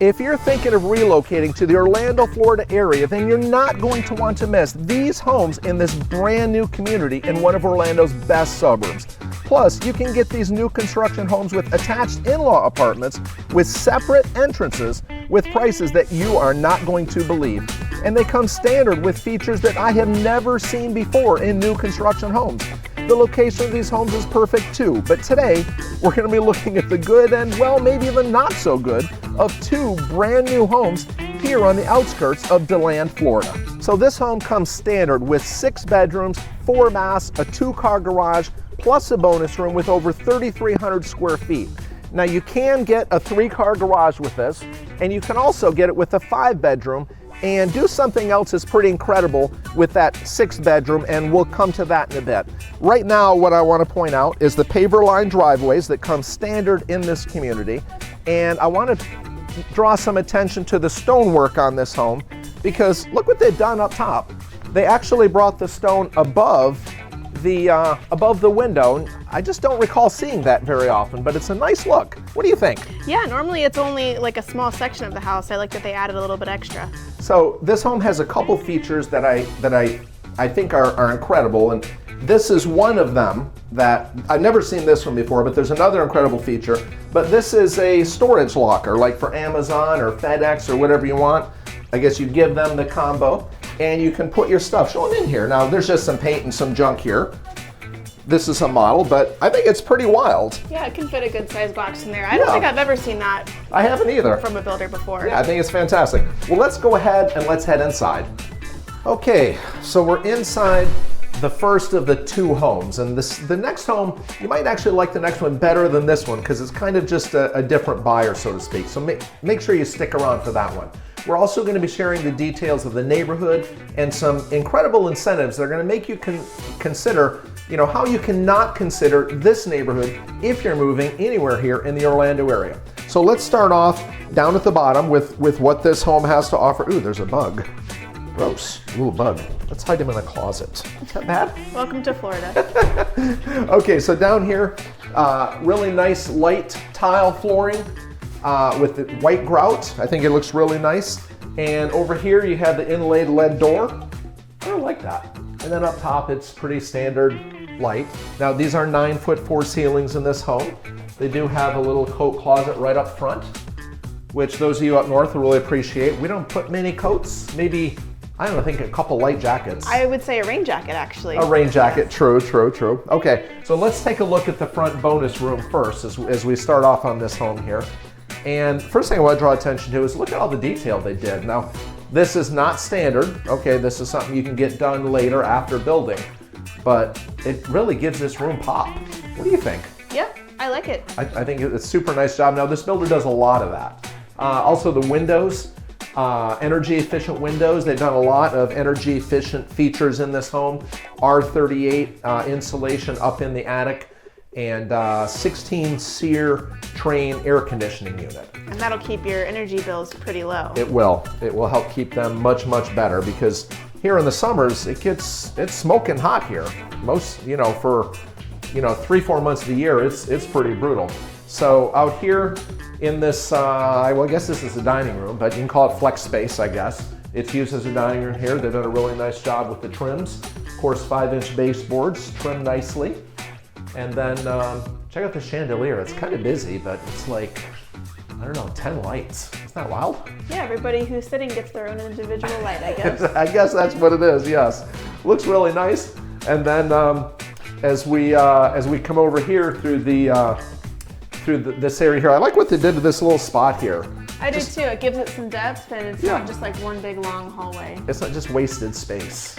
If you're thinking of relocating to the Orlando, Florida area, then you're not going to want to miss these homes in this brand new community in one of Orlando's best suburbs. Plus, you can get these new construction homes with attached in-law apartments with separate entrances with prices that you are not going to believe. And they come standard with features that I have never seen before in new construction homes. The location of these homes is perfect too, but today we're going to be looking at the good and, well, maybe even not so good of two brand new homes here on the outskirts of DeLand, Florida. So this home comes standard with 6 bedrooms, 4 baths, a 2-car garage, plus a bonus room with over 3,300 square feet. Now you can get a 3-car garage with this, and you can also get it with a 5-bedroom and do something else that's pretty incredible with that 6th bedroom, and we'll come to that in a bit. Right now, what I want to point out is the paver line driveways that come standard in this community, and I want to draw some attention to the stonework on this home, because look what they've done up top. They actually brought the stone above the window. I just don't recall seeing that very often, but it's a nice look. What do you think? Yeah, normally it's only like a small section of the house. I like that they added a little bit extra. So this home has a couple features that I think are incredible, and this is one of them that I've never seen this one before, but there's another incredible feature. But this is a storage locker, like for Amazon or FedEx or whatever you want. I guess you give them the combo, and you can put your stuff. Show them in here. Now, there's just some paint and some junk here. This is a model, but I think it's pretty wild. Yeah, it can fit a good size box in there. I don't think I've ever seen that. I haven't either. From a builder before. Yeah, I think it's fantastic. Well, let's go ahead and let's head inside. Okay, so we're inside the first of the 2 homes, and the next home, you might actually like the next one better than this one because it's kind of just a different buyer, so to speak. So make sure you stick around for that one. We're also going to be sharing the details of the neighborhood and some incredible incentives that are going to make you consider, how you cannot consider this neighborhood if you're moving anywhere here in the Orlando area. So let's start off down at the bottom with what this home has to offer. Ooh, there's a bug. Gross, little bug. Let's hide him in a closet. Is that bad? Welcome to Florida. Okay, so down here, really nice light tile flooring with the white grout. I think it looks really nice. And over here you have the inlaid lead door. I don't like that. And then up top it's pretty standard light. Now these are 9'4" ceilings in this home. They do have a little coat closet right up front, which those of you up north will really appreciate. We don't put many coats, maybe, I think a couple light jackets. I would say a rain jacket, actually. A rain jacket, true. Okay, so let's take a look at the front bonus room first as we start off on this home here. And first thing I want to draw attention to is look at all the detail they did. Now, this is not standard. Okay, this is something you can get done later after building, but it really gives this room pop. What do you think? Yeah, I like it. I think it's a super nice job. Now, this builder does a lot of that. Also, the windows. Energy efficient windows. They've done a lot of energy efficient features in this home. R38 insulation up in the attic, and 16 SEER Train air conditioning unit. And that'll keep your energy bills pretty low. It will. It will help keep them much better, because here in the summers it's smoking hot here. Most, for 3-4 months of the year it's pretty brutal. So out here in this, I guess this is a dining room, but you can call it flex space, I guess. It's used as a dining room here. They've done a really nice job with the trims. Of course, 5-inch baseboards, trimmed nicely. And then check out the chandelier. It's kind of busy, but it's like, 10 lights. Isn't that wild? Yeah, everybody who's sitting gets their own individual light, I guess. I guess that's what it is, yes. Looks really nice. And then as we come over here through this area here, I like what they did to this little spot here. I do too. It gives it some depth, and it's not just like one big long hallway. It's not just wasted space.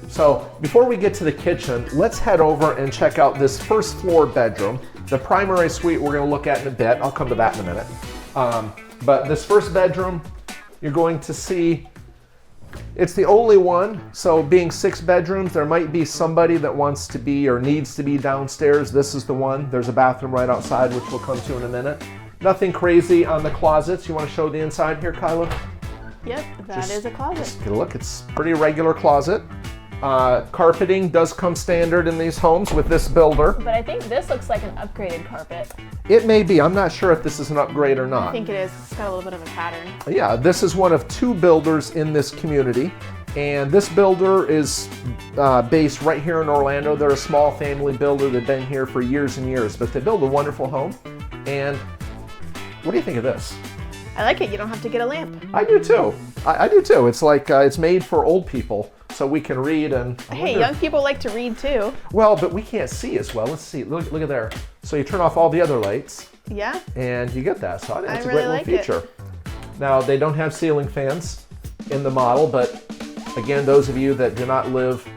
So before we get to the kitchen, let's head over and check out this first floor bedroom. The primary suite we're going to look at in a bit. I'll come to that in a minute. But this first bedroom, you're going to see, it's the only one. So being 6 bedrooms, there might be somebody that wants to be or needs to be downstairs. This is the one. There's a bathroom right outside, which we'll come to in a minute. Nothing crazy on the closets. You want to show the inside here, Kyla? Yep, that is a closet. Just get a look. It's a pretty regular closet. Carpeting does come standard in these homes with this builder. But I think this looks like an upgraded carpet. It may be. I'm not sure if this is an upgrade or not. I think it is. It's got a little bit of a pattern. Yeah, this is one of 2 builders in this community. And this builder is based right here in Orlando. They're a small family builder. They've been here for years and years, but they build a wonderful home. And what do you think of this? I like it. You don't have to get a lamp. I do too. I do too. It's like it's made for old people, so we can read and. Hey, young people like to read too. Well, but we can't see as well. Let's see. Look at there. So you turn off all the other lights. Yeah. And you get that. So I think it's a really great little like feature. Now they don't have ceiling fans in the model, but again, those of you that do not live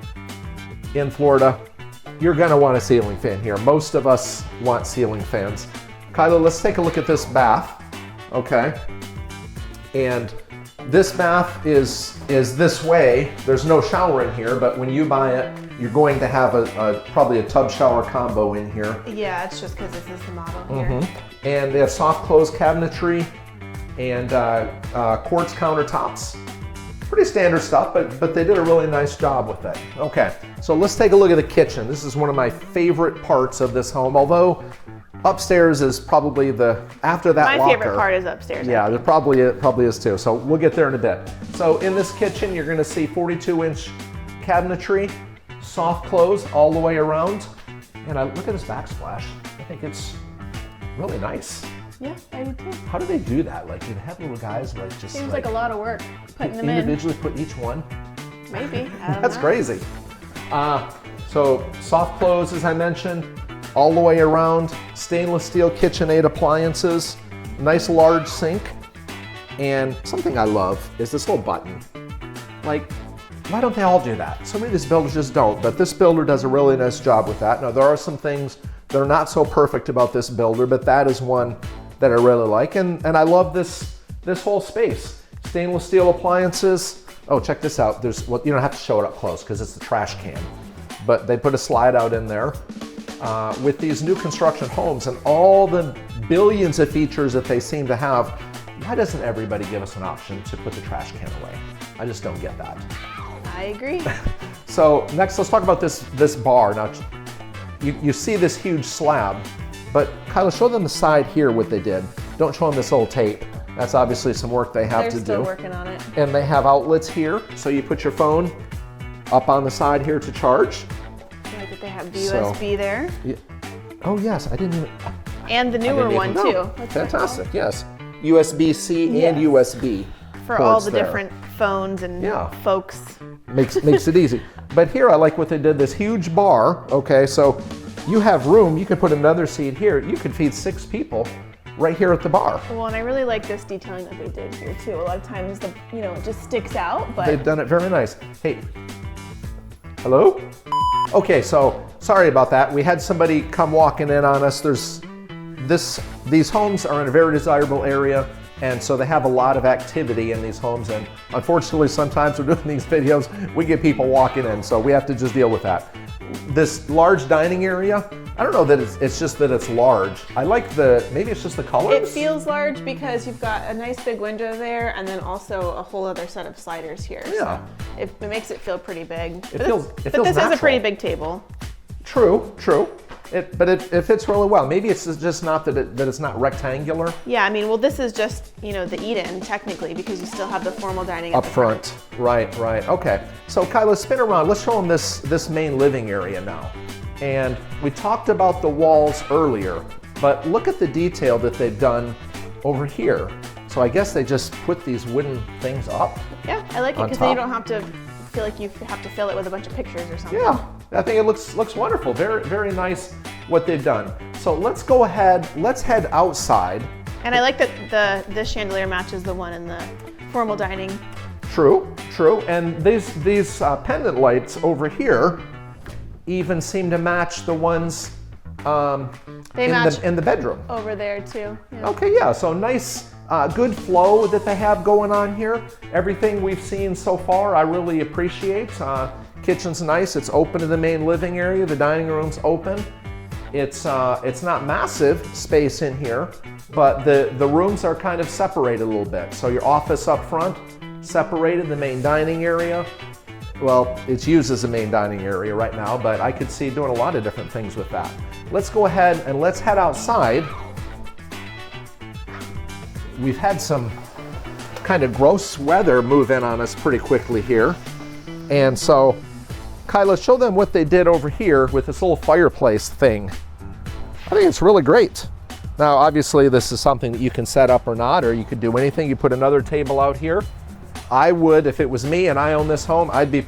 in Florida, you're gonna want a ceiling fan here. Most of us want ceiling fans. Kyla, let's take a look at this bath. Okay, and this bath is this way. There's no shower in here, but when you buy it, you're going to have probably a tub shower combo in here. Yeah, it's just because this is the model here. And they have soft close cabinetry and quartz countertops. Pretty standard stuff, but they did a really nice job with it. Okay, so let's take a look at the kitchen. This is one of my favorite parts of this home, although upstairs is probably after that locker. My favorite part is upstairs. Yeah, it probably is too. So we'll get there in a bit. So in this kitchen, you're gonna see 42-inch cabinetry, soft close all the way around. And look at this backsplash. I think it's really nice. Yeah, I do too. How do they do that? Like, do they have little guys like just Seems like a lot of work putting them individually put each one? Maybe. I don't That's know. crazy. So soft close, as I mentioned, all the way around, stainless steel KitchenAid appliances, nice large sink, and something I love is this little button. Like, why don't they all do that? So many of these builders just don't, but this builder does a really nice job with that. Now, there are some things that are not so perfect about this builder, but that is one that I really like, and I love this whole space. Stainless steel appliances. Oh, check this out. You don't have to show it up close because it's the trash can, but they put a slide out in there. With these new construction homes and all the billions of features that they seem to have, why doesn't everybody give us an option to put the trash can away? I just don't get that. I agree. So next, let's talk about this bar. Now, you see this huge slab, but Kyla, show them the side here what they did. Don't show them this little tape. That's obviously some work they have to do. They're still working on it. And they have outlets here, so you put your phone up on the side here to charge. I like that they have the USB there. Yeah. Oh yes, I didn't even. And the newer one too. Fantastic, yes. USB-C and USB. For all ports the there. different phones and folks. Makes it easy. But here I like what they did, this huge bar, okay, so you have room, you could put another seat here. You could feed 6 people right here at the bar. Well, and I really like this detailing that they did here too. A lot of times it just sticks out, but They've done it very nice. Hey, hello? Okay, so sorry about that. We had somebody come walking in on us. These homes are in a very desirable area, and so they have a lot of activity in these homes, and unfortunately sometimes we're doing these videos, we get people walking in, so we have to just deal with that. This large dining area, I don't know that it's just that it's large. I like maybe it's just the colors? it feels large because you've got a nice big window there and then also a whole other set of sliders here. Yeah. So it makes it feel pretty big. It feels this is a natural. pretty big table. True. But it fits really well. Maybe it's just not that it's not rectangular. Yeah, I mean, well, this is just, the eat-in technically because you still have the formal dining Up front. Right. Okay. So Kyla, spin around. Let's show them this main living area now. And we talked about the walls earlier, but look at the detail that they've done over here. So I guess they just put these wooden things up. Yeah, I like it On because then you top. don't have to feel like you have to fill it with a bunch of pictures or something. Yeah, I think it looks wonderful. Very, very nice what they've done. So let's go ahead, let's head outside. And I like that this chandelier matches the one in the formal dining. True. And these pendant lights over here even seem to match the ones in the bedroom. Over there too. Yeah. Okay, yeah, so nice, good flow that they have going on here. Everything we've seen so far, I really appreciate. Kitchen's nice, it's open to the main living area, the dining room's open. It's not massive space in here, but the rooms are kind of separated a little bit. So your office up front, separated, the main dining area. Well, it's used as a main dining area right now, but I could see doing a lot of different things with that. Let's go ahead and let's head outside. We've had some kind of gross weather move in on us pretty quickly here. And so, Kyla, show them what they did over here with this little fireplace thing. I think it's really great. Now, obviously, this is something that you can set up or not, or you could do anything. You put another table out here. I would, if it was me and I own this home, I'd be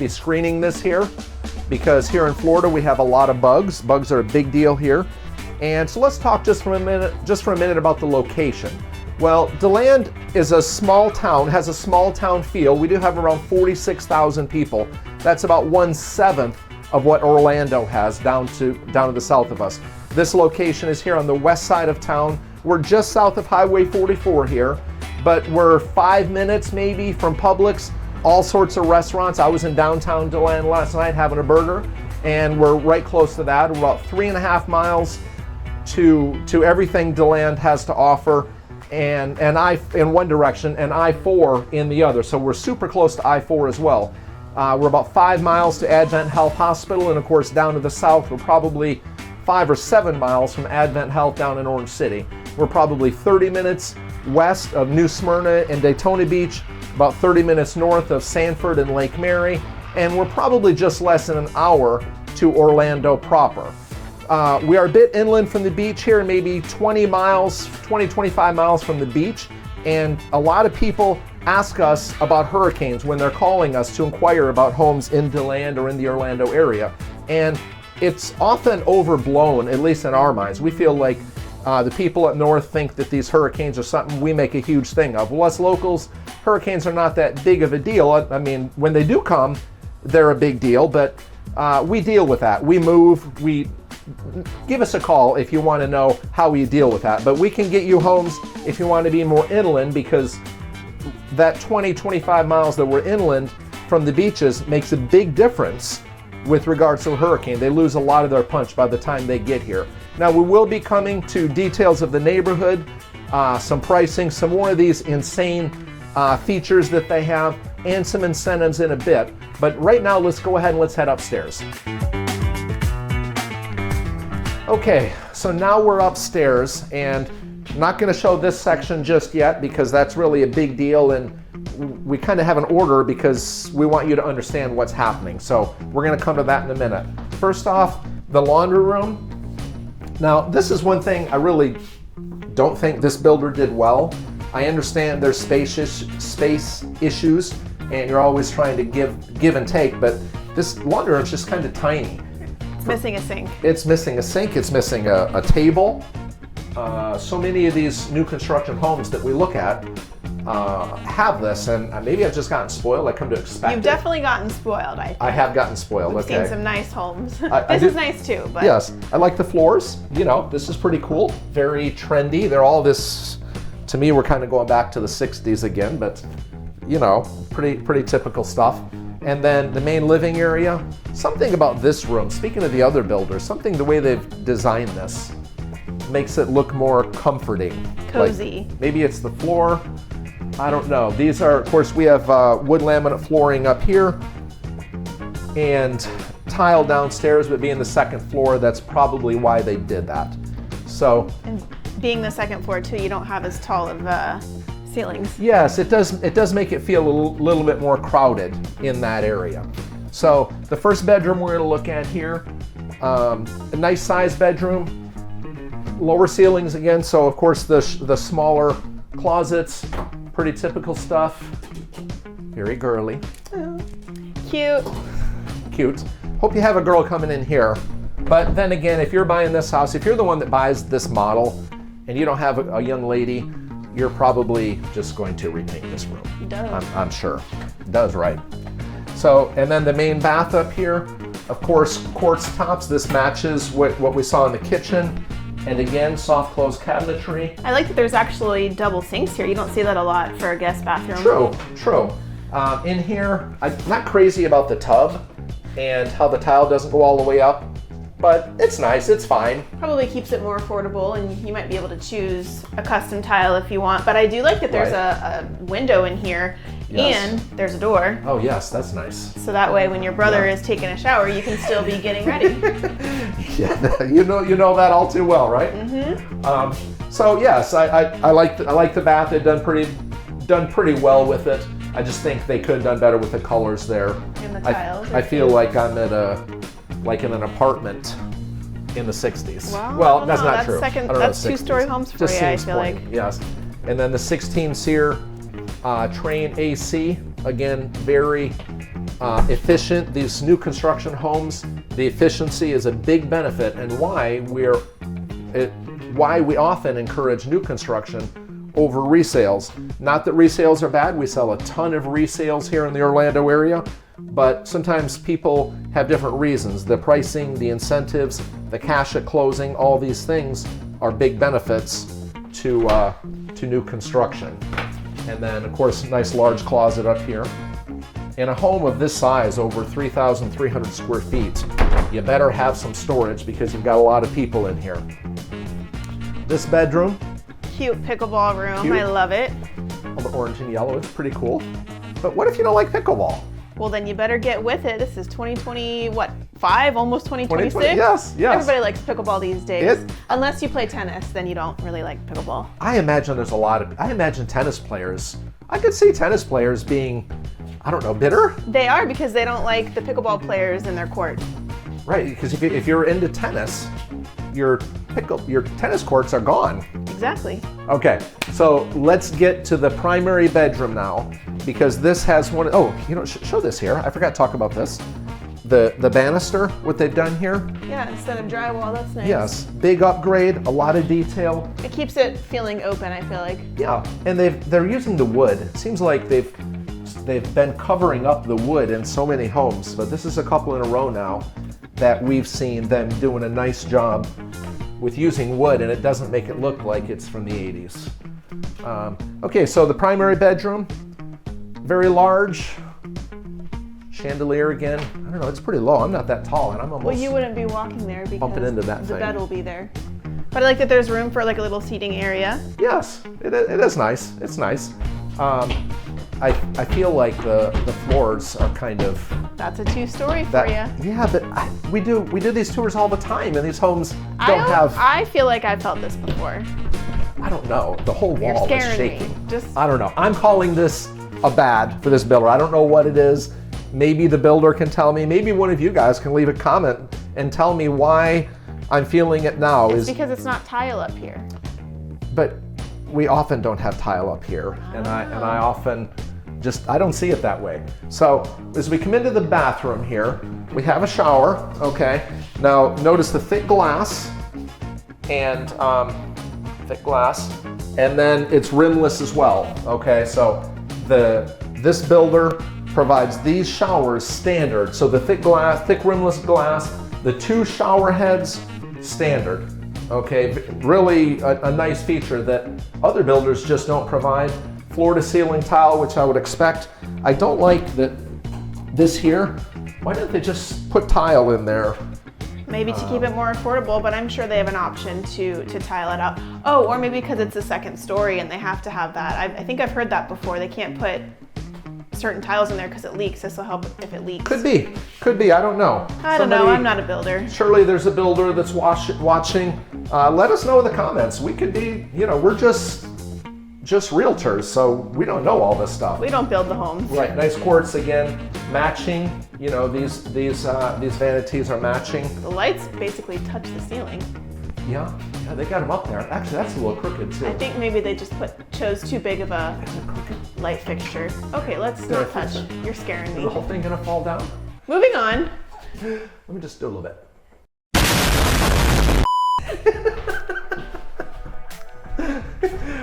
screening this here, because here in Florida we have a lot of bugs. Bugs are a big deal here. And so let's talk just for a minute about the location. Well, DeLand is a small town, has a small town feel. We do have around 46,000 people. That's about 1/7 of what Orlando has down to the south of us. This location is here on the west side of town. We're just south of Highway 44 here, but we're 5 minutes maybe from Publix, all sorts of restaurants. I was in downtown DeLand last night having a burger, and we're right close to that. We're about 3.5 miles to everything DeLand has to offer, and I in one direction and I-4 in the other. So we're super close to I-4 as well. We're about 5 miles to Advent Health Hospital, and of course down to the south we're probably 5 or 7 miles from Advent Health down in Orange City. We're probably 30 minutes west of New Smyrna and Daytona Beach, about 30 minutes north of Sanford and Lake Mary, and we're probably just less than an hour to Orlando proper. We are a bit inland from the beach here, maybe 25 miles from the beach, and a lot of people ask us about hurricanes when they're calling us to inquire about homes in DeLand or in the Orlando area. And it's often overblown, at least in our minds. We feel like the people up north think that these hurricanes are something we make a huge thing of. Well, us locals, hurricanes are not that big of a deal. I mean, when they do come, they're a big deal, but we deal with that. We move, give us a call if you want to know how we deal with that. But we can get you homes if you want to be more inland, because that 20-25 miles that we're inland from the beaches makes a big difference with regards to a hurricane. They lose a lot of their punch by the time they get here. Now, we will be coming to details of the neighborhood, some pricing, some more of these insane features that they have, and some incentives in a bit. But right now, let's go ahead and let's head upstairs. Okay, so now we're upstairs, and I'm not going to show this section just yet because that's really a big deal, and we kind of have an order because we want you to understand what's happening. So we're going to come to that in a minute. First off, the laundry room. Now, this is one thing I really don't think this builder did well. I understand there's space issues, and you're always trying to give and take, but this laundry room is just kind of tiny. It's missing a sink. It's missing a sink. It's missing a table. So many of these new construction homes that we look at have this, and maybe I've just gotten spoiled. I come to expect You've definitely gotten spoiled, I think. I have gotten spoiled. We've okay. seen some nice homes. This is nice too, but yes, I like the floors. You know, this is pretty cool. Very trendy. They're all this. To me, we're kind of going back to the '60s again, but you know, pretty typical stuff. And then the main living area. Something about this room. Speaking of the other builders, something the way they've designed this makes it look more comforting. Cozy. Like maybe it's the floor. I don't know. These are, of course, we have wood laminate flooring up here and tile downstairs, but being the second floor, that's probably why they did that. So, and being the second floor too, you don't have as tall of ceilings. Yes, it does make it feel a little bit more crowded in that area. So the first bedroom we're going to look at here, a nice size bedroom, lower ceilings again. So of course the smaller closets, pretty typical stuff. Very girly. Oh, cute. Cute. Hope you have a girl coming in here. But then again, if you're buying this house, if you're the one that buys this model and you don't have a young lady, you're probably just going to repaint this room. I'm sure. It does, right? So, and then the main bath up here, of course, quartz tops. This matches what we saw in the kitchen. And again, soft close cabinetry. I like that there's actually double sinks here. You don't see that a lot for a guest bathroom. True. In here, I'm not crazy about the tub and how the tile doesn't go all the way up. but it's nice, it's fine. Probably keeps it more affordable, and you might be able to choose a custom tile if you want. But I do like that there's a window in here, and there's a door. Oh yes, that's nice. So that way, when your brother is taking a shower, you can still be getting ready. Yeah, you know that all too well, right? Mm-hmm. So yes, I like the bath. They've done pretty well with it. I just think they could have done better with the colors there. And the tiles. I feel like I'm at in an apartment in the 60s. Wow. Well, that's not true. That's 2-story homes for you, I feel like. Yes. And then the 16 SEER Train AC, again, very efficient. These new construction homes, the efficiency is a big benefit, and why we often encourage new construction over resales. Not that resales are bad. We sell a ton of resales here in the Orlando area, but sometimes people have different reasons. The pricing, the incentives, the cash at closing, all these things are big benefits to new construction. And then, of course, nice large closet up here. In a home of this size, over 3,300 square feet, you better have some storage because you've got a lot of people in here. This bedroom. Cute pickleball room. Cute. I love it. All the orange and yellow, it's pretty cool. But what if you don't like pickleball? Well, then you better get with it. This is 2025, almost 2026. 2020, yes. Everybody likes pickleball these days. Unless you play tennis, then you don't really like pickleball. I imagine tennis players. I could see tennis players being, I don't know, bitter? They are, because they don't like the pickleball players in their court. Right, because if you're into tennis, your tennis courts are gone. Exactly. Okay, so let's get to the primary bedroom now, because this has show this here. I forgot to talk about this. The banister, what they've done here. Yeah, instead of drywall, that's nice. Yes, big upgrade, a lot of detail. It keeps it feeling open, I feel like. Yeah, and they're using the wood. It seems like they've been covering up the wood in so many homes, but this is a couple in a row now that we've seen them doing a nice job with using wood, and it doesn't make it look like it's from the 80s. Okay, so the primary bedroom, very large. Chandelier again. I don't know, it's pretty low. I'm not that tall, and I'm almost... Well, you wouldn't be walking there because bumping into that the thing. bed will be there. But I like that there's room for like a little seating area. Yes, it is nice. It's nice. I feel like the floors are kind of... That's a 2-story for you. Yeah, but we do these tours all the time, and these homes don't have... I feel like I've felt this before. I don't know. The whole wall is shaking. Me. I don't know. I'm calling this a bad for this builder. I don't know what it is. Maybe the builder can tell me. Maybe one of you guys can leave a comment and tell me why I'm feeling it now. It's because it's not tile up here. But we often don't have tile up here, and I often I don't see it that way. So as we come into the bathroom here, we have a shower. Okay. Now notice the thick glass, and then it's rimless as well. Okay. So this builder provides these showers standard. So the thick rimless glass, the 2 shower heads, standard. Okay, really a nice feature that other builders just don't provide. Floor to ceiling tile, which I would expect. I don't like that this here. Why don't they just put tile in there? Maybe to keep it more affordable, but I'm sure they have an option to tile it out. Oh, or maybe because it's a 2nd story and they have to have that. I think I've heard that before. They can't put certain tiles in there because it leaks. This will help if it leaks. Could be. I don't know. I don't know. I'm not a builder. Surely there's a builder that's watching. Let us know in the comments. We could be, we're just realtors, so we don't know all this stuff. We don't build the homes. Right. Nice quartz again, matching. These vanities are matching. The lights basically touch the ceiling. Yeah, they got them up there. Actually, that's a little crooked too. I think maybe they just chose too big of a light fixture. Okay, let's not touch. You're scaring me. Is the whole thing gonna fall down? Moving on. Let me just do a little bit.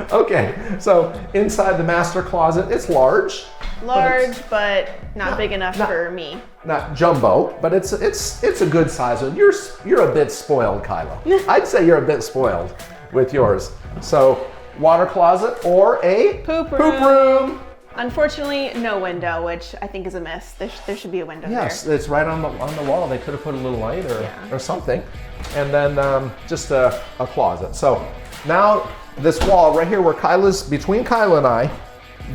Okay, so inside the master closet, it's large. But not big enough for me. Not jumbo, but it's a good size. You're a bit spoiled, Kyla. I'd say you're a bit spoiled with yours. So water closet or a poop room. Unfortunately, no window, which I think is a miss. There should be a window Yes, there. it's right on the wall. They could have put a little light Yeah. or something. And then just a closet. So now this wall right here where between Kyla and I,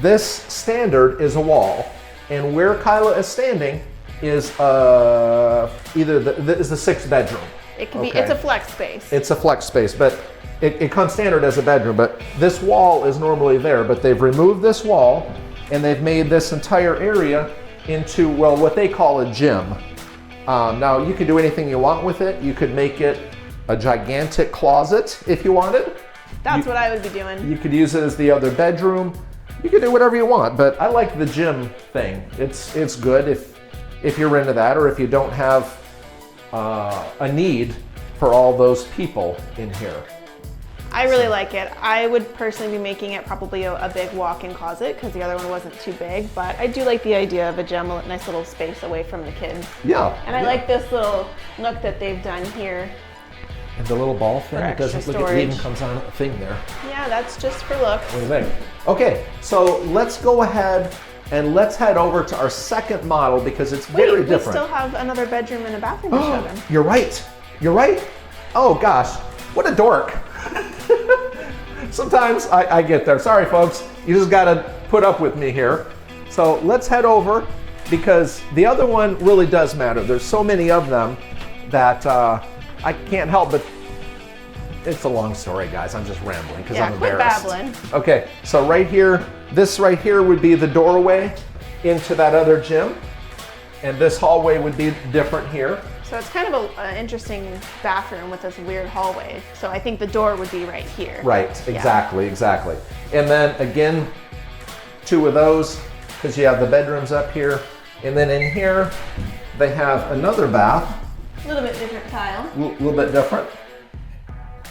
this standard is a wall. And where Kyla is standing is either is the 6th bedroom. It can be, it's a flex space. It's a flex space, but it comes standard as a bedroom. But this wall is normally there, but they've removed this wall and they've made this entire area into, well, what they call a gym. Now you could do anything you want with it. You could make it a gigantic closet if you wanted. That's what I would be doing. You could use it as the other bedroom. You could do whatever you want, but I like the gym thing. It's good if you're into that, or if you don't have a need for all those people in here. I really like it. I would personally be making it probably a big walk-in closet because the other one wasn't too big, but I do like the idea of a gym, a nice little space away from the kids. Yeah. And I like this little nook that they've done here. And the little ball thing, it doesn't look, it even comes on a thing there. Yeah, that's just for looks. What do you think? Okay, so let's go ahead and let's head over to our second model because it's very different. We still have another bedroom and a bathroom to show them. You're right. You're right. Oh gosh, what a dork. Sometimes I get there. Sorry, folks. You just got to put up with me here. So let's head over because the other one really does matter. There's so many of them that I can't help but. It's a long story, guys. I'm just rambling because I'm embarrassed. Quit babbling. Okay, so right here, this right here would be the doorway into that other gym, and this hallway would be different here. So it's kind of an interesting bathroom with this weird hallway. So I think the door would be right here. Right, exactly, exactly. And then again, 2 of those, because you have the bedrooms up here. And then in here, they have another bath. A little bit different tile. A little bit different.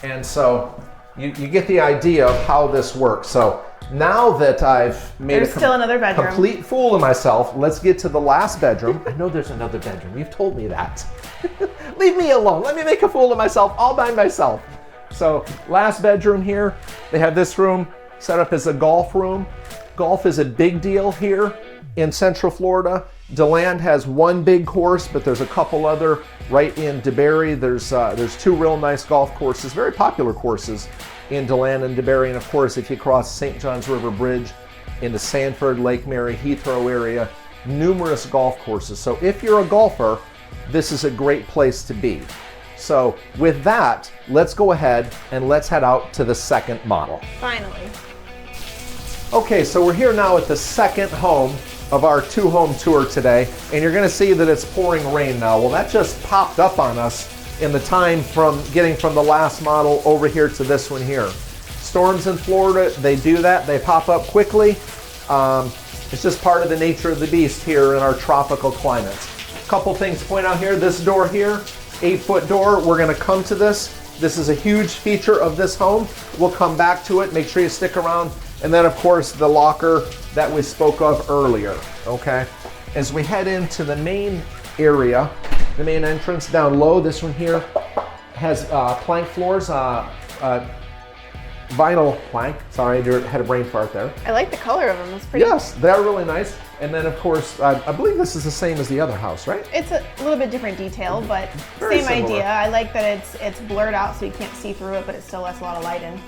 And so you get the idea of how this works. So now that I've made still another bedroom. Complete fool of myself, let's get to the last bedroom. I know there's another bedroom. You've told me that. Leave me alone. Let me make a fool of myself all by myself. So last bedroom here, they have this room set up as a golf room. Golf is a big deal here in Central Florida. DeLand has 1 big course, but there's a couple other right in DeBary. There's 2 real nice golf courses, very popular courses in DeLand and DeBary. And of course, if you cross St. Johns River Bridge into Sanford, Lake Mary, Heathrow area, numerous golf courses. So if you're a golfer, this is a great place to be. So with that, let's go ahead and let's head out to the second model. Finally. Okay, so we're here now at the second home of our 2-home tour today, and you're gonna see that it's pouring rain now. Well, that just popped up on us in the time from getting from the last model over here to this one here. Storms in Florida, they do that, they pop up quickly. It's just part of the nature of the beast here in our tropical climates. Couple things to point out here, this door here, 8-foot door, we're gonna come to this. This is a huge feature of this home. We'll come back to it, make sure you stick around. And then of course the locker that we spoke of earlier, okay? As we head into the main area, the main entrance down low, this one here has plank floors, vinyl plank. Sorry, I had a brain fart there. I like the color of them, it's pretty. Yes, they're really nice. And then of course, I believe this is the same as the other house, right? It's a little bit different detail, but Very same similar. idea. I like that it's blurred out so you can't see through it, but it still lets a lot of light in.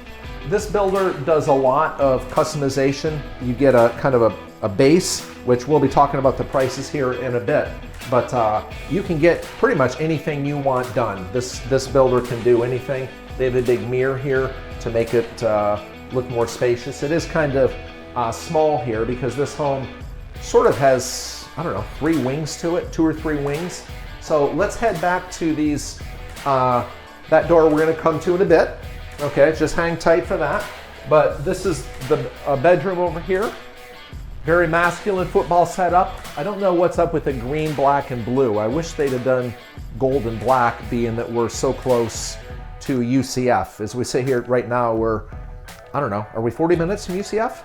This builder does a lot of customization. You get a kind of a base, which we'll be talking about the prices here in a bit. But you can get pretty much anything you want done. This builder can do anything. They have a big mirror here to make it look more spacious. It is kind of small here because this home sort of has, I don't know, 3 wings to it, 2 or 3 wings. So let's head back to these, that door we're gonna come to in a bit. Okay, just hang tight for that. But this is the bedroom over here. Very masculine football setup. I don't know what's up with the green, black, and blue. I wish they'd have done gold and black, being that we're so close to UCF. As we sit here right now, we're, I don't know, are we 40 minutes from UCF?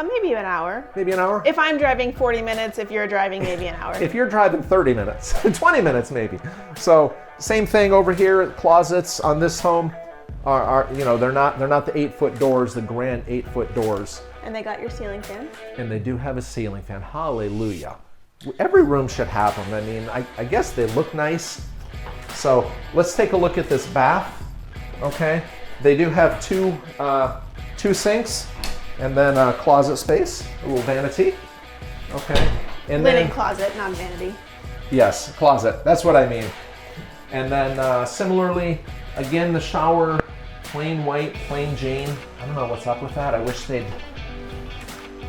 Maybe an hour. Maybe an hour? If I'm driving 40 minutes, if you're driving, maybe an hour. If you're driving 30 minutes, 20 minutes maybe. So same thing over here. Closets on this home are you know, they're not the 8-foot doors, the grand 8-foot doors. And they got your ceiling fan. And they do have a ceiling fan. Hallelujah. Every room should have them. I mean, I guess they look nice. So let's take a look at this bath. Okay. They do have two sinks and then a closet space, a little vanity. Okay. And Linen then, closet, not vanity. yes, closet. That's what I mean. And then similarly, again, the shower, plain white, plain Jane. I don't know what's up with that. I wish they'd,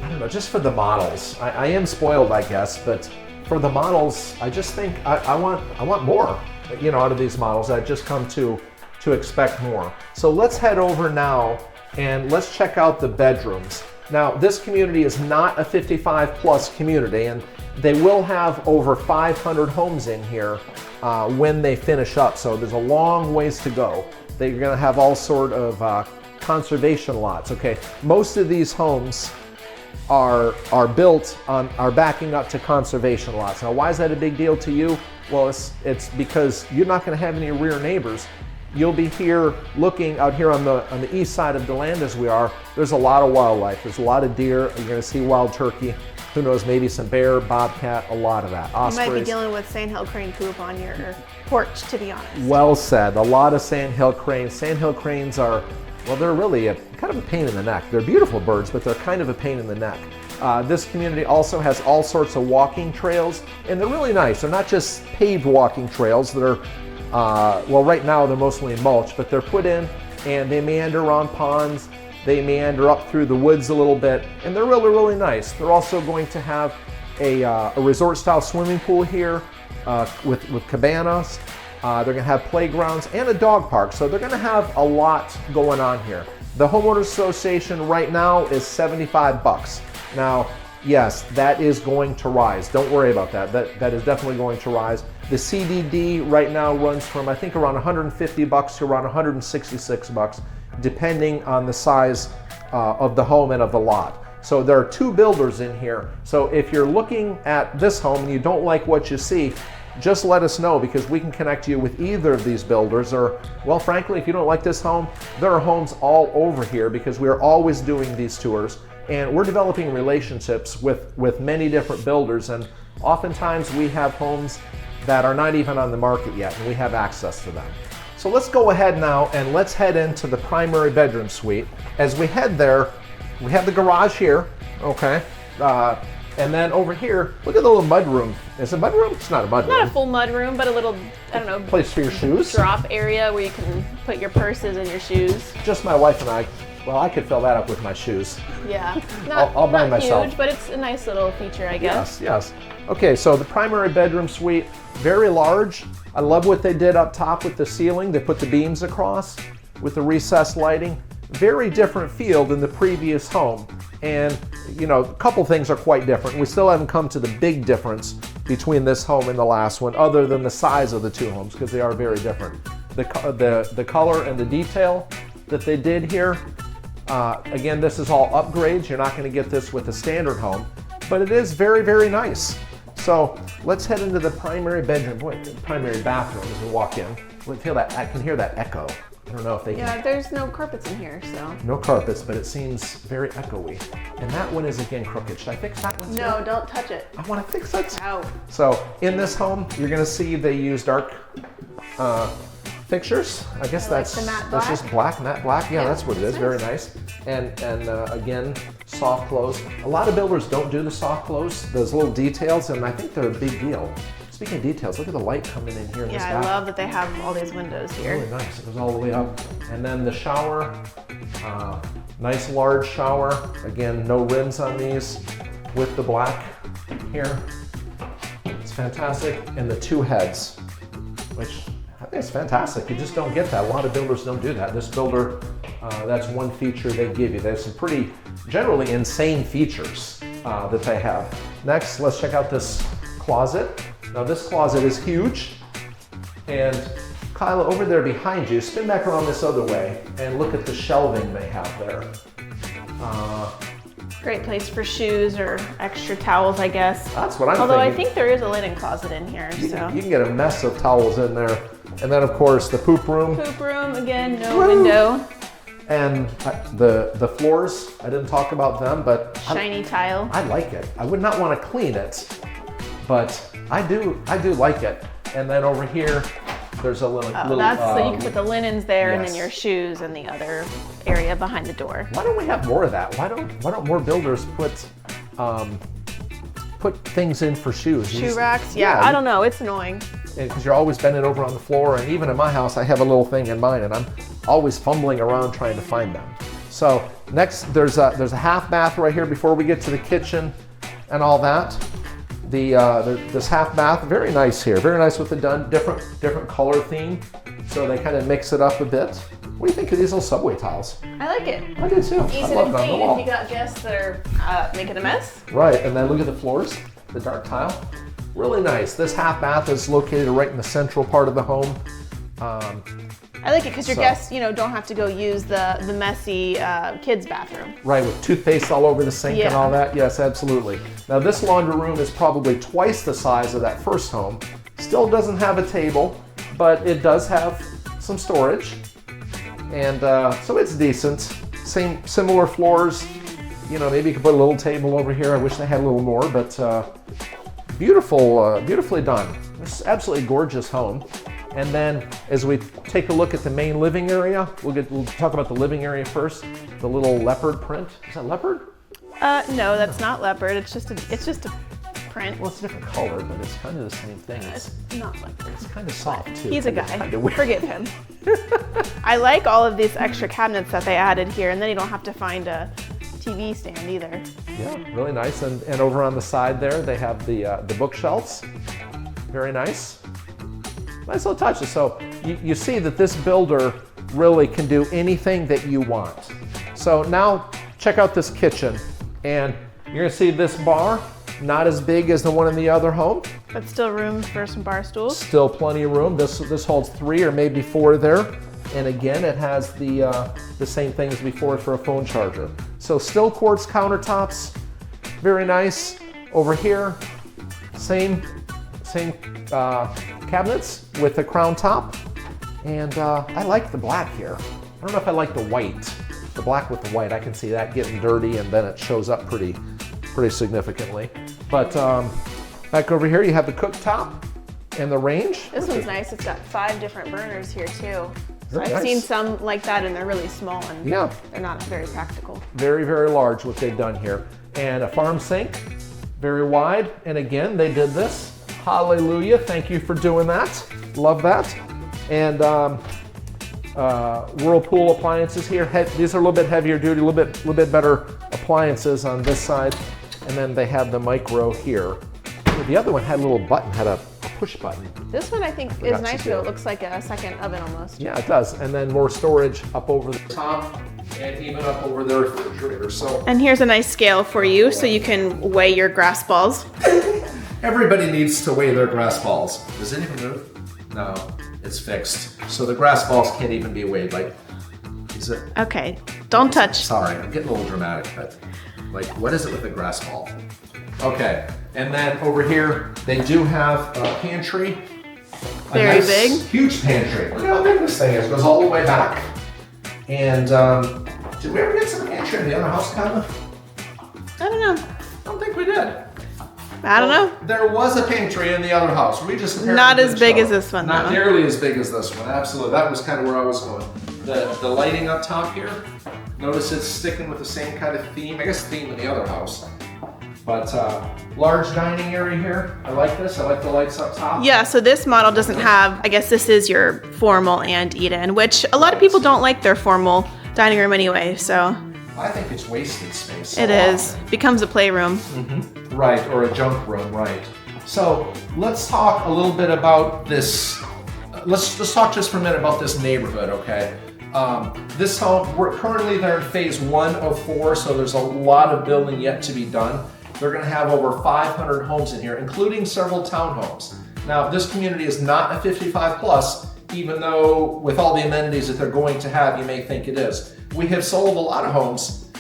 I don't know, just for the models. I am spoiled, I guess, but for the models, I just think I want more, you know, out of these models. I've just come to expect more. So let's head over now and let's check out the bedrooms. Now, this community is not a 55 plus community, and they will have over 500 homes in here when they finish up. So there's a long ways to go. They're gonna have all sort of conservation lots. Okay, most of these homes are backing up to conservation lots. Now, why is that a big deal to you? Well, it's because you're not gonna have any rear neighbors. You'll be here looking out here on the east side of DeLand as we are. There's a lot of wildlife. There's a lot of deer. You're gonna see wild turkey. Who knows, maybe some bear, bobcat, a lot of that. Ospreys. You might be dealing with sandhill crane poop on your porch, to be honest. Well said. A lot of sandhill cranes. Sandhill cranes are, well, they're really kind of a pain in the neck. They're beautiful birds, but they're kind of a pain in the neck. This community also has all sorts of walking trails, and they're really nice. They're not just paved walking trails that are, well, right now they're mostly mulch, but they're put in and they meander around ponds. They meander up through the woods a little bit, and they're really, really nice. They're also going to have a resort-style swimming pool here with cabanas. They're going to have playgrounds and a dog park, so they're going to have a lot going on here. The homeowners association right now is $75. Now, yes, that is going to rise. Don't worry about that. That is definitely going to rise. The CDD right now runs from, I think, around $150 to around $166, depending on the size of the home and of the lot. So there are two builders in here. So if you're looking at this home and you don't like what you see, just let us know, because we can connect you with either of these builders. Or, well, frankly, if you don't like this home, there are homes all over here, because we are always doing these tours. And we're developing relationships with many different builders, and oftentimes we have homes that are not even on the market yet, and we have access to them. So let's go ahead now and let's head into the primary bedroom suite. As we head there, we have the garage here, okay? And then over here, look at the little mud room. Is it a mud room? It's not a mud room. Not a full mud room, but a little, I don't know, place for your shoes? Drop area where you can put your purses and your shoes. Just my wife and I. Well, I could fill that up with my shoes. Yeah, I'll buy myself. Huge, but it's a nice little feature, I guess. Yes, yes. Okay, so the primary bedroom suite, very large. I love what they did up top with the ceiling. They put the beams across with the recessed lighting. Very different feel than the previous home. And, you know, a couple things are quite different. We still haven't come to the big difference between this home and the last one, other than the size of the two homes, because they are very different. The color and the detail that they did here, again, this is all upgrades. You're not going to get this with a standard home, but it is very, very nice. So let's head into the primary bedroom, the primary bathroom as we walk in. I can hear that echo. I don't know if they can. Yeah, there's no carpets in here, so. No carpets, but it seems very echoey. And that one is again crooked. Should I fix that one too? No, don't touch it. I want to fix it. Ow. So in this home, you're going to see they use dark fixtures. I guess that's just black, matte black. Yeah, that's what it is. Nice. Very nice. And again, soft close. A lot of builders don't do the soft close, those little details, and I think they're a big deal. Speaking of details, look at the light coming in here in this bathroom. Yeah, I love that they have all these windows here. Really nice. It goes all the way up. And then the shower, nice large shower. Again, no rims on these with the black here. It's fantastic. And the two heads, which I think is fantastic. You just don't get that. A lot of builders don't do that. This builder, that's one feature they give you. They have some pretty generally insane features that they have. Next, let's check out this closet. Now this closet is huge, and Kyla, over there behind you, spin back around this other way and look at the shelving they have there. Great place for shoes or extra towels, I guess. That's what I'm Although thinking. I think there is a linen closet in here, so. You can get a mess of towels in there. And then of course the poop room. Poop room, again, no window. And the floors, I didn't talk about them, but Shiny tile. I like it. I would not want to clean it, but I do like it. And then over here, there's a little. That's so you can put the linens there, and then yes. your shoes in the other area behind the door. Why don't we have more of that? Why don't more builders put things in for shoes? Shoe racks? Yeah, I don't know. It's annoying. Because you're always bending over on the floor, and even in my house, I have a little thing in mine, and I'm always fumbling around trying to find them. So next, there's a half bath right here before we get to the kitchen and all that. This half bath, very nice here, very nice with the different color theme, so they kind of mix it up a bit. What do you think of these little subway tiles? I like it. I do too. Easy I love to it on the clean wall. if you got guests that are making a mess. Right, and then look at the floors, the dark tile. Really nice. This half bath is located right in the central part of the home. I like it because your guests, don't have to go use the messy kids' bathroom. Right, with toothpaste all over the sink and Yeah. all that. Yes, absolutely. Now this laundry room is probably twice the size of that first home. Still doesn't have a table, but it does have some storage. And so it's decent. Similar floors. Maybe you could put a little table over here. I wish they had a little more, but beautifully done. This is absolutely gorgeous home. And then as we take a look at the main living area, we'll talk about the living area first. The little leopard print. Is that leopard? No, that's not leopard. It's just a print. Well, it's a different color, but it's kind of the same thing. It's not leopard. It's kind of soft too. He's a It's guy. kinda weird. Forgive him. I like all of these extra cabinets that they added here, and then you don't have to find a TV stand either. Yeah, really nice. And over on the side there, they have the bookshelves. Very nice. Nice little touches. So you see that this builder really can do anything that you want. So now check out this kitchen, and you're gonna see this bar, not as big as the one in the other home. But still room for some bar stools. Still plenty of room. This holds 3 or maybe 4 there. And again, it has the same thing as before for a phone charger. So still quartz countertops, very nice. Over here, same cabinets with the crown top. And I like the black here. I don't know if I like the white. The black with the white, I can see that getting dirty, and then it shows up pretty significantly. But back over here, you have the cooktop and the range. This one's nice. It's got 5 different burners here too. So Very I've nice. seen some like that, and they're really small, and Yeah. they're not very practical. Very, very large what they've done here. And a farm sink, very wide. And again, they did this. Hallelujah, thank you for doing that. Love that. And Whirlpool appliances here. These are a little bit heavier duty, a little bit better appliances on this side. And then they have the micro here. The other one had a little button, had a push button. This one I think is Forgot to nice do though. it. It looks like a second oven almost. Yeah, it does. And then more storage up over the top and even up over the refrigerator. So And here's a nice scale for you so you can weigh your grass balls. everybody needs to weigh their grass balls. Does it even move? No, it's fixed. So the grass balls can't even be weighed. Like, is it? Okay, don't touch. Sorry, I'm getting a little dramatic, but like, what is it with a grass ball? Okay, and then over here, they do have a pantry. Very big. Huge pantry. Look at how big this thing is. It goes all the way back. And did we ever get some pantry in the other house, Kyla? I don't know. I don't think we did. I don't know. There was a pantry in the other house. We just apparently Not as didn't big show as it. this one, Not though. nearly as big as this one. Absolutely. That was kind of where I was going. The lighting up top here. Notice it's sticking with the same kind of theme. I guess theme in the other house. But large dining area here. I like this. I like the lights up top. Yeah, so this model doesn't have, I guess this is your formal and eat-in, which a lot of people don't like their formal dining room anyway, so I think it's wasted space. So it is. often. Becomes a playroom. Right, or a junk room, right. So let's talk a little bit about this. Let's talk just for a minute about this neighborhood, okay? This home, we're currently there in phase 1 of 4, so there's a lot of building yet to be done. They're gonna have over 500 homes in here, including several townhomes. Now, this community is not a 55 plus, even though with all the amenities that they're going to have, you may think it is. We have sold a lot of homes,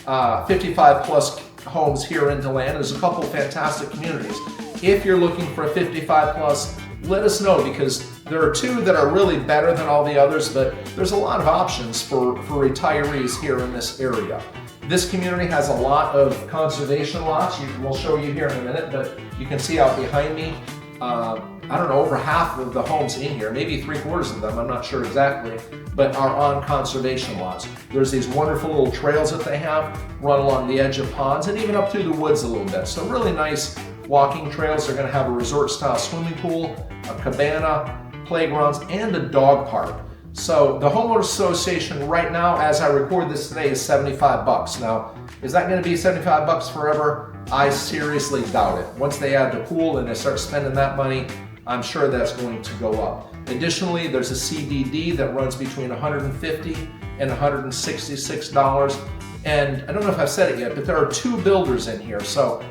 55 plus homes here in DeLand. There's a couple of fantastic communities. If you're looking for a 55 plus let us know, because there are two that are really better than all the others, but there's a lot of options for retirees here in this area. This community has a lot of conservation lots. We'll show you here in a minute, but you can see out behind me, I don't know, over half of the homes in here, maybe 3/4 of them, I'm not sure exactly, but are on conservation lots. There's these wonderful little trails that they have, run along the edge of ponds and even up through the woods a little bit. So really nice walking trails. They're gonna have a resort-style swimming pool, a cabana, playgrounds, and a dog park. So the homeowners association right now, as I record this today, is $75. Now, is that gonna be $75 forever? I seriously doubt it. Once they add the pool and they start spending that money, I'm sure that's going to go up. Additionally, there's a CDD that runs between $150 and $166. And I don't know if I've said it yet, but there are 2 builders in here. So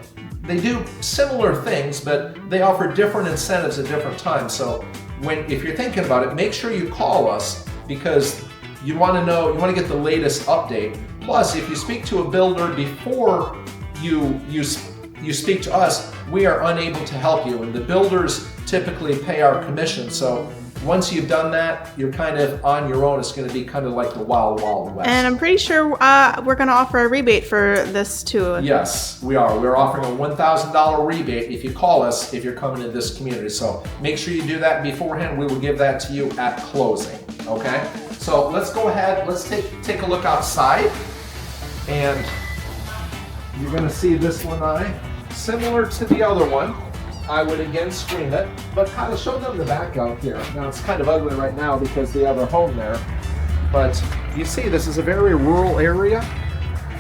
they do similar things, but they offer different incentives at different times. So if you're thinking about it, make sure you call us, because you want to get the latest update. Plus, if you speak to a builder before you speak to us, we are unable to help you, and the builders typically pay our commission. So once you've done that, you're kind of on your own. It's going to be kind of like the wild, wild west. And I'm pretty sure we're going to offer a rebate for this too. Yes, we are. We're offering a $1,000 rebate if you call us if you're coming to this community. So make sure you do that beforehand. We will give that to you at closing. Okay? So let's go ahead. Let's take a look outside, and you're going to see this lanai similar to the other one. I would again screen it, but kind of show them the back out here. Now it's kind of ugly right now because they have a home there, but you see this is a very rural area.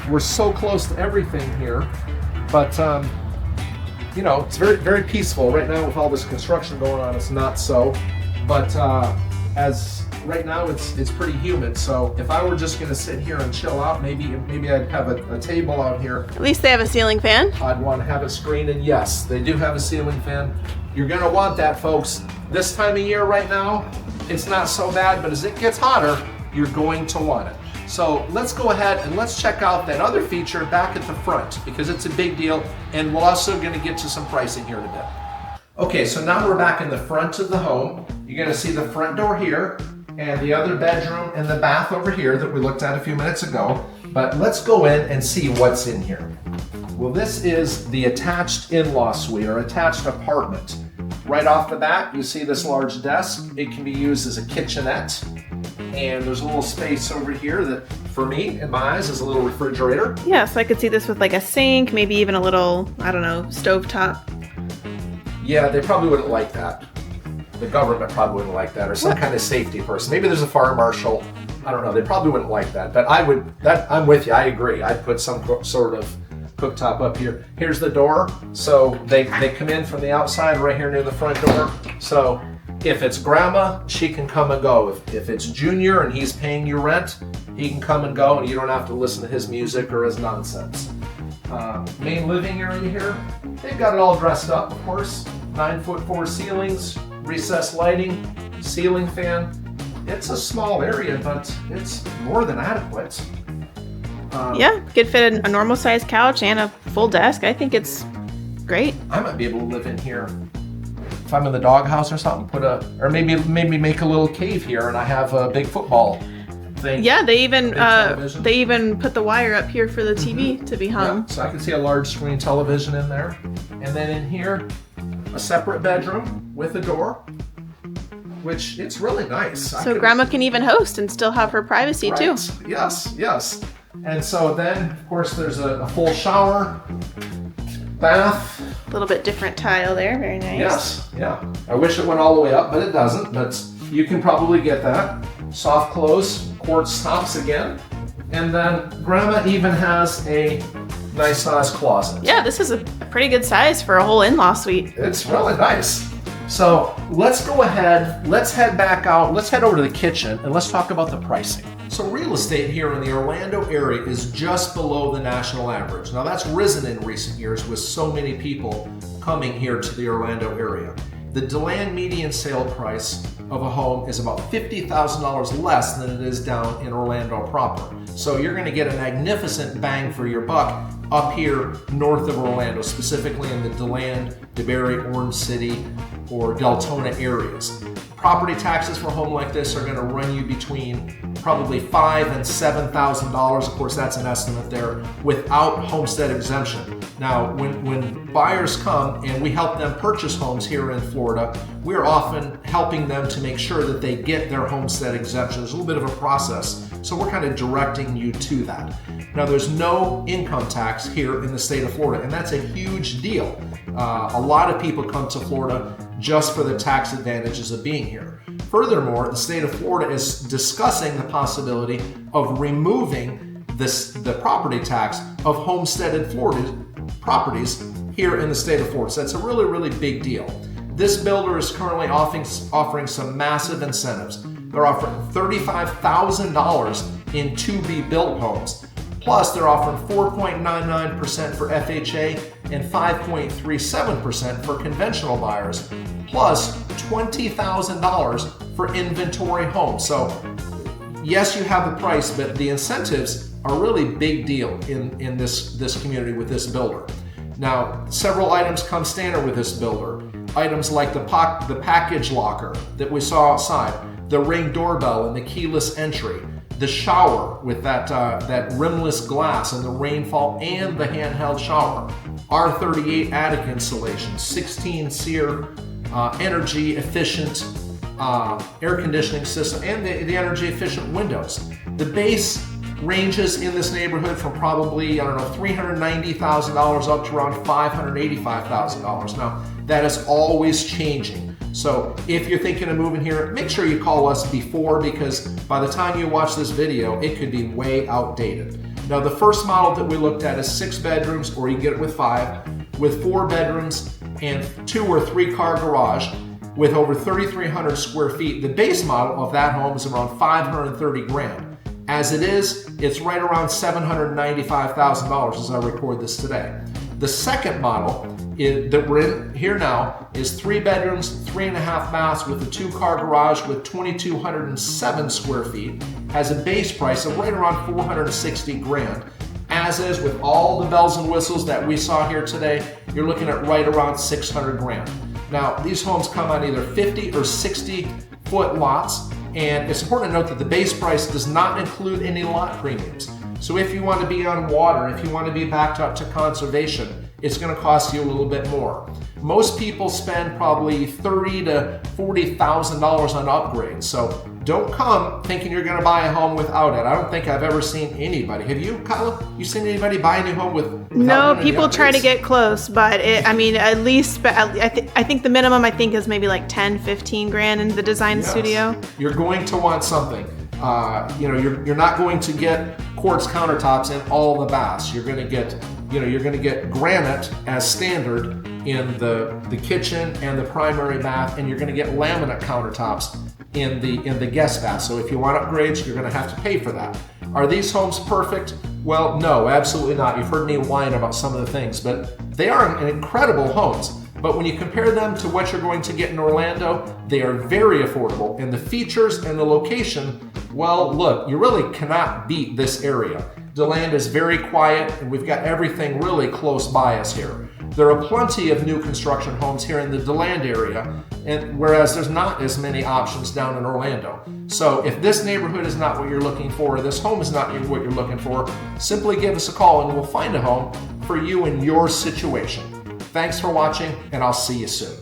We're so close to everything here, but you know, it's very, very peaceful right now with all this construction going on. It's not so, but as right now it's pretty humid. So if I were just going to sit here and chill out, maybe I'd have a table out here. At least they have a ceiling fan. I'd want to have it screened, and yes, they do have a ceiling fan. You're going to want that, folks. This time of year right now, it's not so bad, but as it gets hotter, you're going to want it. So let's go ahead and let's check out that other feature back at the front, because it's a big deal, and we're also going to get to some pricing here in a bit. Okay, so now we're back in the front of the home. You're going to see the front door here, and the other bedroom and the bath over here that we looked at a few minutes ago. But let's go in and see what's in here. Well, this is the attached in-law suite or attached apartment. Right off the bat, you see this large desk. It can be used as a kitchenette. And there's a little space over here that, for me, in my eyes, is a little refrigerator. Yeah, so I could see this with like a sink, maybe even a little, I don't know, stovetop. Yeah, they probably wouldn't like that. The government probably wouldn't like that, or some kind of safety person. Maybe there's a fire marshal. I don't know. They probably wouldn't like that. But I'm with you. I agree. I'd put some sort of cooktop up here. Here's the door. So they come in from the outside right here near the front door. So if it's grandma, she can come and go. If it's Junior and he's paying you rent, he can come and go, and you don't have to listen to his music or his nonsense. Main living area here. They've got it all dressed up, of course. 9'4" ceilings. Recessed lighting, ceiling fan. It's a small area, but it's more than adequate. Yeah, could fit a normal sized couch and a full desk. I think it's great. I might be able to live in here if I'm in the doghouse or something. Or maybe make a little cave here, and I have a big football thing. Yeah, they even put the wire up here for the TV to be hung. Yeah, so I can see a large screen television in there, and then in here, a separate bedroom with a door, which it's really nice. So grandma can even host and still have her privacy too. Yes, yes. And so then, of course, there's a full shower, bath. A little bit different tile there, very nice. Yes, yeah. I wish it went all the way up, but it doesn't. But you can probably get that. Soft close, quartz tops again. And then grandma even has a nice sized closet. Yeah, this is a pretty good size for a whole in-law suite. It's really nice. So let's go ahead, let's head back out, let's head over to the kitchen, and let's talk about the pricing. So real estate here in the Orlando area is just below the national average. Now that's risen in recent years with so many people coming here to the Orlando area. The DeLand median sale price of a home is about $50,000 less than it is down in Orlando proper. So you're going to get a magnificent bang for your buck up here north of Orlando, specifically in the DeLand, DeBary, Orange City, or Deltona areas. Property taxes for a home like this are going to run you between probably $5,000 and $7,000. Of course, that's an estimate there without homestead exemption. Now, when buyers come and we help them purchase homes here in Florida, we're often helping them to make sure that they get their homestead exemption. There's a little bit of a process, so we're kind of directing you to that. Now, there's no income tax here in the state of Florida, and that's a huge deal. A lot of people come to Florida just for the tax advantages of being here. Furthermore, the state of Florida is discussing the possibility of removing the property tax of homesteaded Florida properties here in the state of Florida. So that's a really, really big deal. This builder is currently offering some massive incentives. They're offering $35,000 in to-be-built homes. Plus, they're offering 4.99% for FHA and 5.37% for conventional buyers, plus $20,000 for inventory homes. So, yes, you have the price, but the incentives are really big deal in this community with this builder. Now, several items come standard with this builder. Items like the package locker that we saw outside, the Ring doorbell and the keyless entry, the shower with that rimless glass and the rainfall and the handheld shower, R38 attic insulation, 16 SEER energy efficient air conditioning system, and the energy efficient windows. The base ranges in this neighborhood from probably, $390,000 up to around $585,000. Now, that is always changing. So if you're thinking of moving here, make sure you call us before, because by the time you watch this video, it could be way outdated. Now, the first model that we looked at is 6 bedrooms, or you can get it with 5, with 4 bedrooms and 2 or 3 car garage with over 3,300 square feet. The base model of that home is around $530,000. As it is, it's right around $795,000 as I record this today. The second model that we're in here now is 3 bedrooms, 3.5 baths with a 2-car garage with 2,207 square feet. Has a base price of right around $460,000. As is, with all the bells and whistles that we saw here today, you're looking at right around $600,000. Now, these homes come on either 50 or 60 foot lots, and it's important to note that the base price does not include any lot premiums. So if you want to be on water, if you want to be backed up to conservation, it's going to cost you a little bit more. Most people spend probably $30,000 to $40,000 on upgrades. So don't come thinking you're going to buy a home without it. I don't think I've ever seen anybody. Have you, Kyla? You seen anybody buy a new home without No, people try to get close, but at least, I think the minimum is maybe like 10, 15 grand in the design studio. You're going to want something. You're not going to get quartz countertops in all the baths. You're going to get granite as standard in the kitchen and the primary bath, and you're going to get laminate countertops in the guest bath. So if you want upgrades, you're going to have to pay for that. Are these homes perfect? Well, no, absolutely not. You've heard me whine about some of the things, but they are incredible homes. But when you compare them to what you're going to get in Orlando, they are very affordable, and the features and the location, well, look, you really cannot beat this area. DeLand is very quiet, and we've got everything really close by us here. There are plenty of new construction homes here in the DeLand area, and whereas there's not as many options down in Orlando. So if this neighborhood is not what you're looking for, or this home is not what you're looking for, simply give us a call and we'll find a home for you in your situation. Thanks for watching, and I'll see you soon.